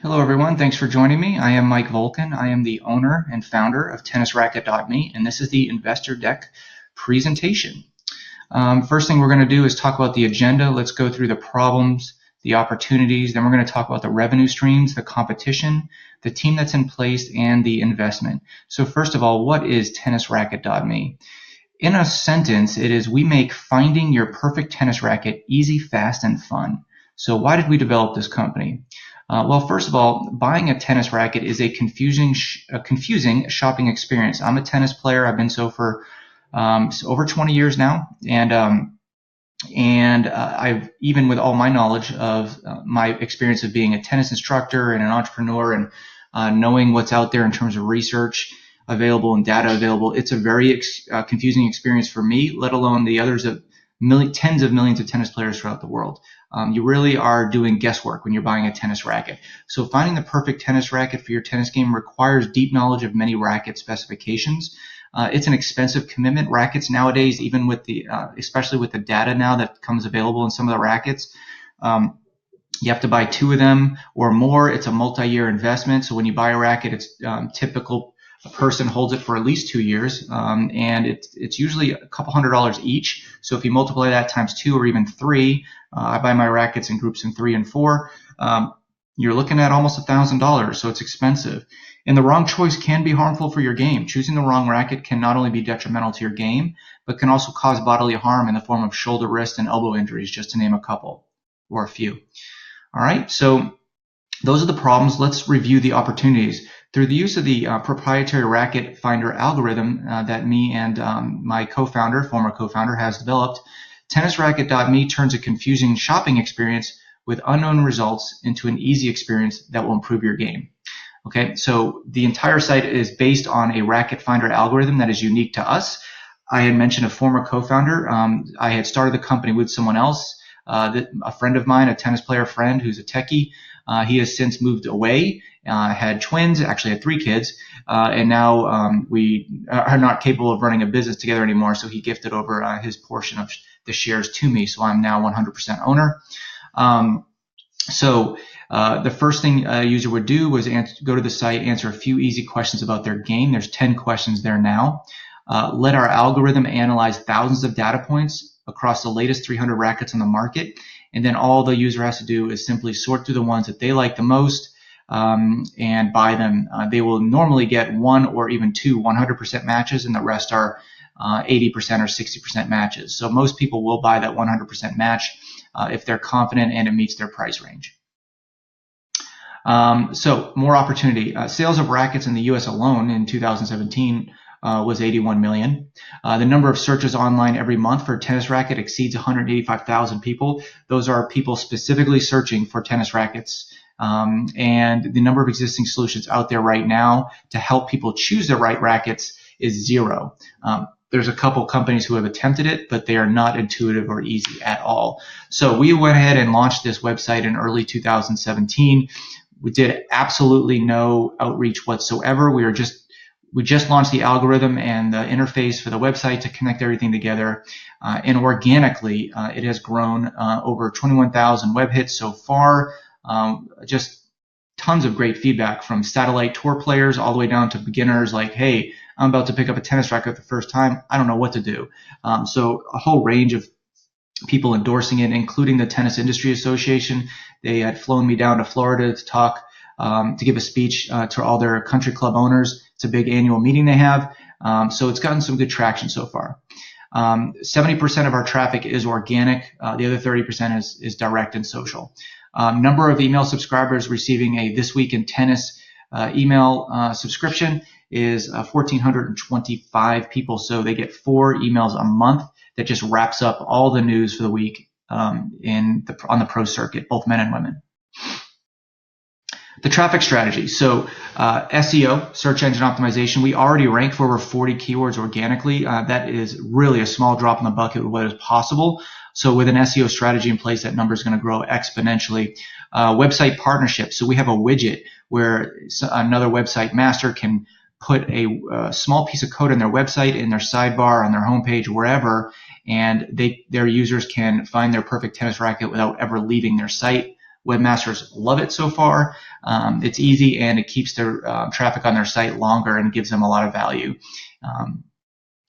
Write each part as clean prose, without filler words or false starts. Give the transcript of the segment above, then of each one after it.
Hello, everyone. Thanks for joining me. I am Mike Volkin. I am the owner and founder of TennisRacket.me, and this is the investor deck presentation. First thing we're going to do is talk about the agenda. Let's go through the problems, the opportunities. Then we're going to talk about the revenue streams, the competition, the team that's in place, and the investment. So first of all, what is TennisRacket.me? In a sentence, it is we make finding your perfect tennis racket easy, fast, and fun. So why did we develop this company? Well, first of all, buying a tennis racket is a confusing shopping experience. I'm a tennis player. I've been so for over 20 years now, and I've, even with all my knowledge of my experience of being a tennis instructor and an entrepreneur and knowing what's out there in terms of research available and data available, it's a very confusing experience for me, let alone the others of tens of millions of tennis players throughout the world. You really are doing guesswork when you're buying a tennis racket. So finding the perfect tennis racket for your tennis game requires deep knowledge of many racket specifications. It's an expensive commitment. Rackets nowadays, even with the, especially with the data now that comes available in some of the rackets, you have to buy 2 of them or more. It's a multi-year investment. So when you buy a racket, it's typical a person holds it for at least 2 years, and it's usually a couple $100 each. So if you multiply that times 2 or even 3, I buy my rackets in groups in 3 and 4. You're looking at almost $1,000, so it's expensive. And the wrong choice can be harmful for your game. Choosing the wrong racket can not only be detrimental to your game, but can also cause bodily harm in the form of shoulder, wrist, and elbow injuries, just to name a couple or a few. All right, so those are the problems. Let's review the opportunities. Through the use of the proprietary racket finder algorithm that me and my former co-founder, has developed, TennisRacket.me turns a confusing shopping experience with unknown results into an easy experience that will improve your game. Okay, so the entire site is based on a racket finder algorithm that is unique to us. I had mentioned a former co-founder. I had started the company with someone else, a friend of mine, a tennis player friend who's a techie. He has since moved away, had twins, actually had 3 kids, and now we are not capable of running a business together anymore, so he gifted over his portion of the shares to me, so I'm now 100% owner. So the first thing a user would do was go to the site, answer a few easy questions about their game. There's 10 questions there now. Let our algorithm analyze thousands of data points across the latest 300 rackets on the market, and then all the user has to do is simply sort through the ones that they like the most and buy them. They will normally get 1 or even 2 100% matches, and the rest are 80% or 60% matches. So most people will buy that 100% match if they're confident and it meets their price range. So more opportunity. Sales of rackets in the U.S. alone in 2017 was 81 million. The number of searches online every month for a tennis racket exceeds 185,000 people. Those are people specifically searching for tennis rackets. And the number of existing solutions out there right now to help people choose the right rackets is 0. There's a couple companies who have attempted it, but they are not intuitive or easy at all. So we went ahead and launched this website in early 2017. We did absolutely no outreach whatsoever. We just launched the algorithm and the interface for the website to connect everything together. And organically, it has grown over 21,000 web hits so far. Just tons of great feedback from satellite tour players all the way down to beginners like, hey, I'm about to pick up a tennis racket for the first time. I don't know what to do. So a whole range of people endorsing it, including the Tennis Industry Association. They had flown me down to Florida to talk, to give a speech to all their country club owners. It's a big annual meeting they have. So it's gotten some good traction so far. 70% of our traffic is organic. The other 30% is direct and social. Number of email subscribers receiving a This Week in Tennis email subscription is 1,425 people. So they get 4 emails a month that just wraps up all the news for the week on the pro circuit, both men and women. The traffic strategy. So SEO, search engine optimization, we already rank for over 40 keywords organically. That is really a small drop in the bucket of what is possible. So with an SEO strategy in place, that number is going to grow exponentially. Website partnerships. So we have a widget where another website master can put a small piece of code in their website, in their sidebar, on their homepage, wherever, and their users can find their perfect tennis racket without ever leaving their site. Webmasters love it so far. It's easy and it keeps their traffic on their site longer and gives them a lot of value.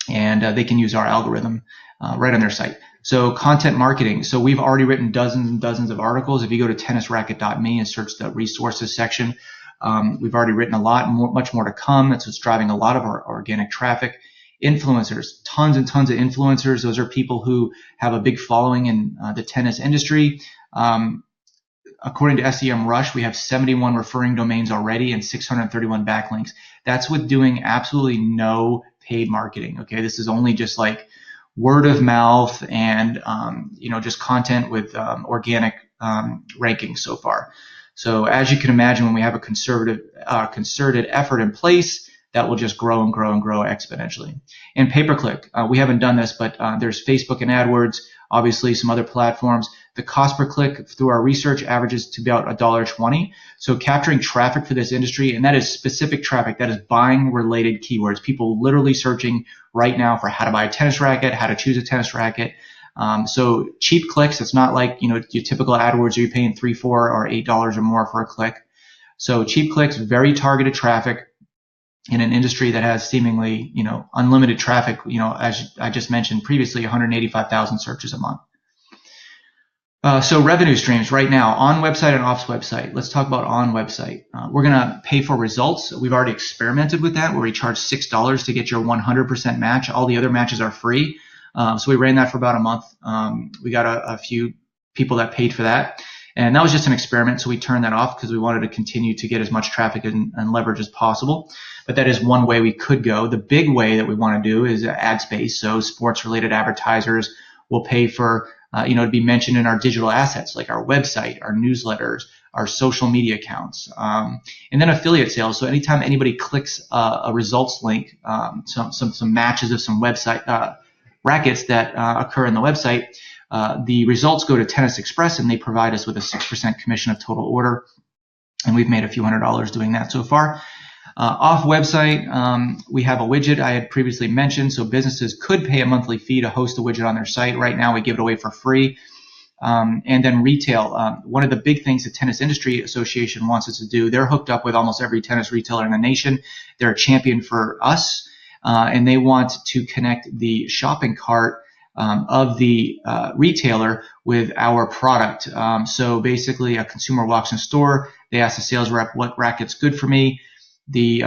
And they can use our algorithm right on their site. So content marketing. So we've already written dozens and dozens of articles. If you go to tennisracket.me and search the resources section, we've already written a lot, much more to come. That's what's driving a lot of our organic traffic. Influencers, tons and tons of influencers. Those are people who have a big following in the tennis industry. According to SEMrush, we have 71 referring domains already and 631 backlinks. That's with doing absolutely no paid marketing. Okay, this is only just like word of mouth and just content with organic rankings so far. So as you can imagine, when we have a concerted effort in place, that will just grow and grow and grow exponentially. And pay-per-click, we haven't done this, but there's Facebook and AdWords, obviously some other platforms. The cost per click through our research averages to about $1.20. So capturing traffic for this industry, and that is specific traffic, that is buying related keywords. People literally searching right now for how to buy a tennis racket, how to choose a tennis racket. So cheap clicks, it's not like, your typical AdWords, you're paying $3, $4, or $8 or more for a click. So cheap clicks, very targeted traffic in an industry that has seemingly, unlimited traffic, as I just mentioned previously, 185,000 searches a month. So revenue streams right now, on website and off website. Let's talk about on website. We're going to pay for results. We've already experimented with that, where we charge $6 to get your 100% match. All the other matches are free. So we ran that for about a month. We got a few people that paid for that. And that was just an experiment, so we turned that off because we wanted to continue to get as much traffic and leverage as possible. But that is one way we could go. The big way that we want to do is ad space. So sports-related advertisers will pay for, to be mentioned in our digital assets, like our website, our newsletters, our social media accounts, and then affiliate sales. So anytime anybody clicks a results link, some matches of some website rackets that occur in the website, the results go to Tennis Express, and they provide us with a 6% commission of total order. And we've made a few $100s doing that so far. Off website, we have a widget I had previously mentioned. So businesses could pay a monthly fee to host a widget on their site. Right now, we give it away for free. And then retail. One of the big things the Tennis Industry Association wants us to do, they're hooked up with almost every tennis retailer in the nation. They're a champion for us. And they want to connect the shopping cart of the retailer with our product. So basically, a consumer walks in the store, they ask the sales rep, what racket's good for me? The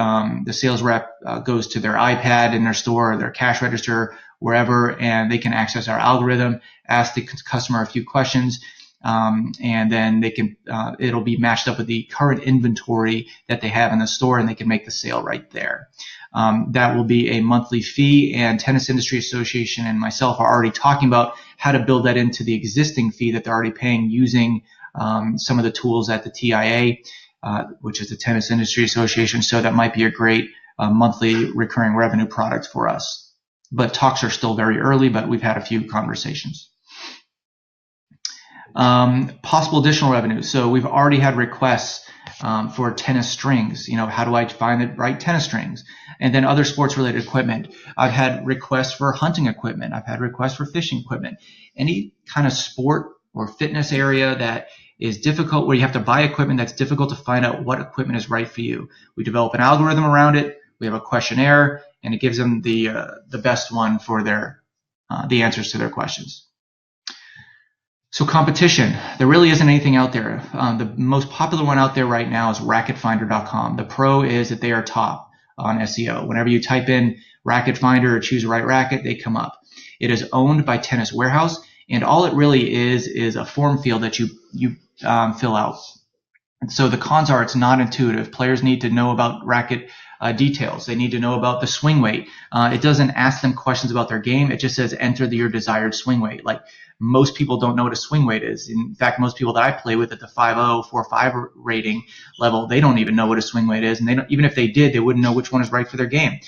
sales rep goes to their iPad in their store, or their cash register, wherever, and they can access our algorithm, ask the customer a few questions, and then they can it'll be matched up with the current inventory that they have in the store, and they can make the sale right there. That will be a monthly fee, and Tennis Industry Association and myself are already talking about how to build that into the existing fee that they're already paying using some of the tools at the TIA, which is the Tennis Industry Association. So that might be a great monthly recurring revenue product for us. But talks are still very early, but we've had a few conversations. Possible additional revenue. So we've already had requests for tennis strings. How do I find the right tennis strings? And then other sports-related equipment. I've had requests for hunting equipment. I've had requests for fishing equipment. Any kind of sport or fitness area that is difficult, where you have to buy equipment that's difficult to find out what equipment is right for you. We develop an algorithm around it. We have a questionnaire, and it gives them the best one for the answers to their questions. So competition, there really isn't anything out there. The most popular one out there right now is racketfinder.com. The pro is that they are top on SEO. Whenever you type in Racket Finder or choose the right racket, they come up. It is owned by Tennis Warehouse, and all it really is a form field that you fill out. And so the cons are it's not intuitive. Players need to know about racket details. They need to know about the swing weight. It doesn't ask them questions about their game. It just says enter your desired swing weight. Like, most people don't know what a swing weight is. In fact, most people that I play with at the 5.0, 4.5 rating level, they don't even know what a swing weight is. And even if they did, they wouldn't know which one is right for their game.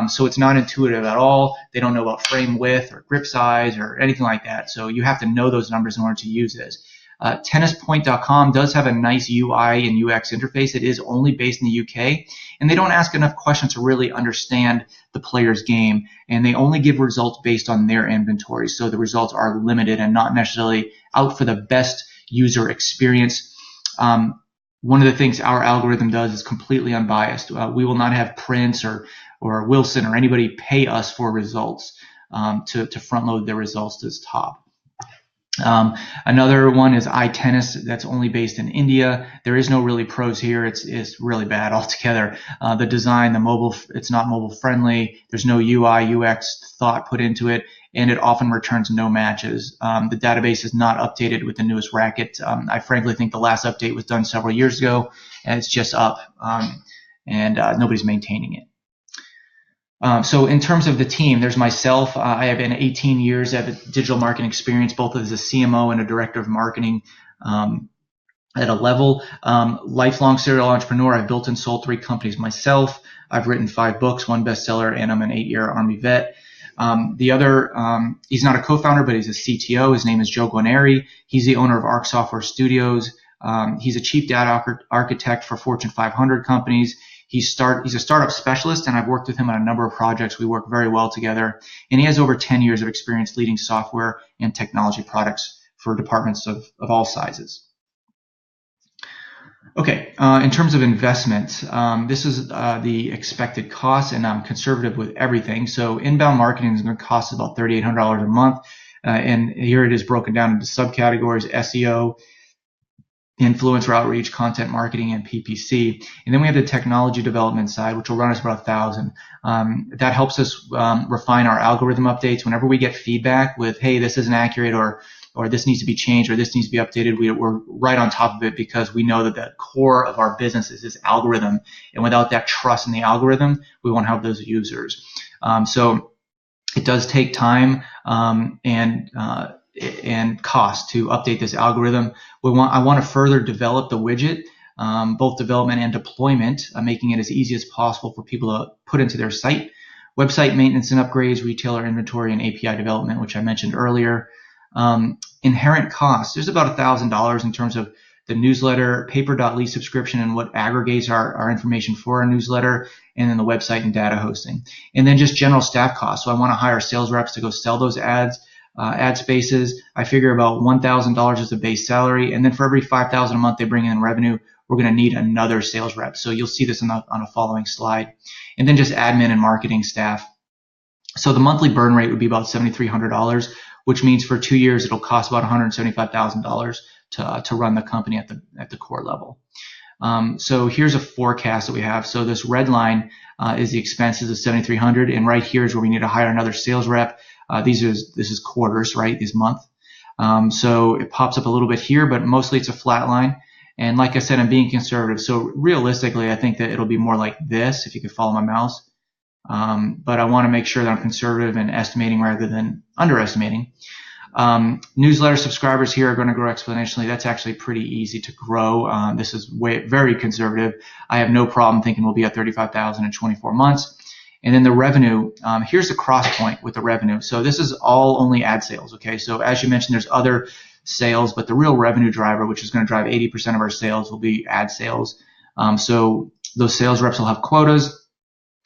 So it's not intuitive at all. They don't know about frame width or grip size or anything like that. So you have to know those numbers in order to use this. Tennispoint.com does have a nice UI and UX interface. It is only based in the UK, and they don't ask enough questions to really understand the player's game, and they only give results based on their inventory. So the results are limited and not necessarily out for the best user experience. One of the things our algorithm does is completely unbiased. We will not have Prince or Wilson or anybody pay us for results to front load their results to the top. Another one is iTennis, that's only based in India. There is no really pros here. It's really bad altogether. The design, it's not mobile friendly. There's no UI, UX thought put into it, and it often returns no matches. The database is not updated with the newest Racket. I frankly think the last update was done several years ago, and it's just up, and nobody's maintaining it. So in terms of the team, there's myself. I have been 18 years of digital marketing experience, both as a CMO and a director of marketing at a level. Lifelong serial entrepreneur. I've built and sold 3 companies myself. I've written 5 books, 1 bestseller, and I'm an 8-year Army vet. The other, he's not a co-founder, but he's a CTO. His name is Joe Guarneri. He's the owner of Arc Software Studios. He's a chief data architect for Fortune 500 companies. He's a startup specialist, and I've worked with him on a number of projects. We work very well together, and he has over 10 years of experience leading software and technology products for departments of all sizes. Okay, in terms of investments, this is the expected cost, and I'm conservative with everything. So inbound marketing is going to cost about $3,800 a month, and here it is broken down into subcategories: SEO, influencer outreach, content marketing, and PPC. And then we have the technology development side, which will run us about $1,000. That helps us refine our algorithm updates. Whenever we get feedback with, hey, this isn't accurate, or this needs to be changed, or this needs to be updated, we're right on top of it, because we know that the core of our business is this algorithm. And without that trust in the algorithm, we won't have those users. So it does take time and cost to update this algorithm. I want to further develop the widget, both development and deployment, making it as easy as possible for people to put into their site. Website maintenance and upgrades, retailer inventory, and API development, which I mentioned earlier. Inherent costs, there's about $1,000 in terms of the newsletter, pay-per-lead subscription, and what aggregates our information for our newsletter, and then the website and data hosting. And then just general staff costs. So I want to hire sales reps to go sell those ads. Ad spaces, I figure about $1,000 as a base salary, and then for every $5,000 a month they bring in revenue, we're going to need another sales rep. So you'll see this on a following slide. And then just admin and marketing staff. So the monthly burn rate would be about $7,300, which means for 2 years it'll cost about $175,000 to run the company at the core level. So here's a forecast that we have. So this red line is the expenses of $7,300, and right here is where we need to hire another sales rep. This is quarters, right? This month. So it pops up a little bit here, but mostly it's a flat line. And like I said, I'm being conservative. So realistically, I think that it'll be more like this, if you could follow my mouse. But I want to make sure that I'm conservative and estimating rather than underestimating. Newsletter subscribers here are going to grow exponentially. That's actually pretty easy to grow. This is very conservative. I have no problem thinking we'll be at 35,000 in 24 months. And then the revenue, here's the cross point with the revenue. So this is all only ad sales, okay? So as you mentioned, there's other sales, but the real revenue driver, which is going to drive 80% of our sales, will be ad sales. So those sales reps will have quotas.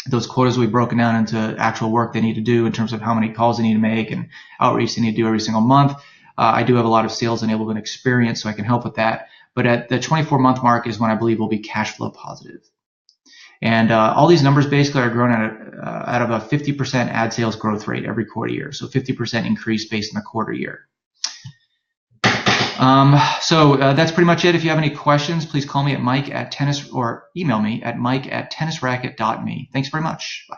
Those quotas will be broken down into actual work they need to do in terms of how many calls they need to make and outreach they need to do every single month. I do have a lot of sales enablement experience, so I can help with that. But at the 24-month mark is when I believe we'll be cash flow positive. And all these numbers basically are grown out of a 50% ad sales growth rate every quarter year. So 50% increase based on the quarter year. So that's pretty much it. If you have any questions, please call me at Mike at tennis, or email me at mike@tennisracket.me. Thanks very much. Bye.